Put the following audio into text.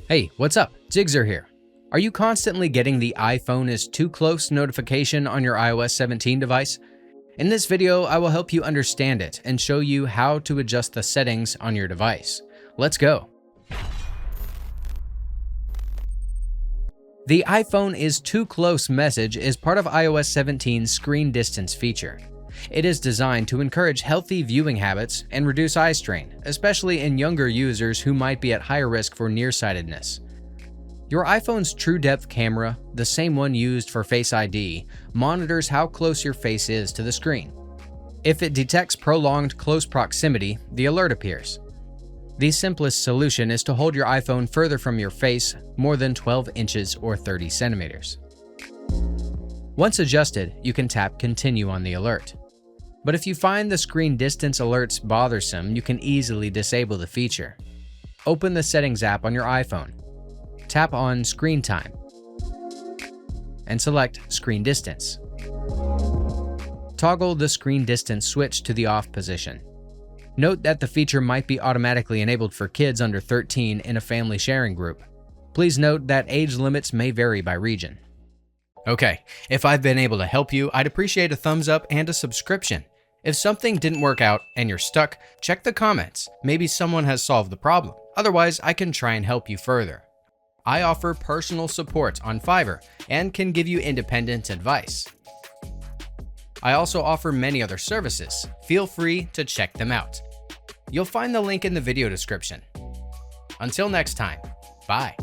Hey, what's up? Zigzer here. Are you constantly getting the iPhone is too close notification on your iOS 17 device? In this video, I will help you understand it and show you how to adjust the settings on your device. Let's go. The iPhone is too close message is part of iOS 17's screen distance feature. It is designed to encourage healthy viewing habits and reduce eye strain, especially in younger users who might be at higher risk for nearsightedness. Your iPhone's true depth camera, the same one used for Face ID, monitors how close your face is to the screen. If it detects prolonged close proximity, the alert appears. The simplest solution is to hold your iPhone further from your face, more than 12 inches or 30 centimeters. Once adjusted, you can tap Continue on the alert. But if you find the screen distance alerts bothersome, you can easily disable the feature. Open the Settings app on your iPhone. Tap on Screen Time and select Screen Distance. Toggle the screen distance switch to the off position. Note that the feature might be automatically enabled for kids under 13 in a family sharing group. Please note that age limits may vary by region. Okay, if I've been able to help you, I'd appreciate a thumbs up and a subscription. If something didn't work out and you're stuck, check the comments. Maybe someone has solved the problem. Otherwise, I can try and help you further. I offer personal support on Fiverr and can give you independent advice. I also offer many other services. Feel free to check them out. You'll find the link in the video description. Until next time, bye.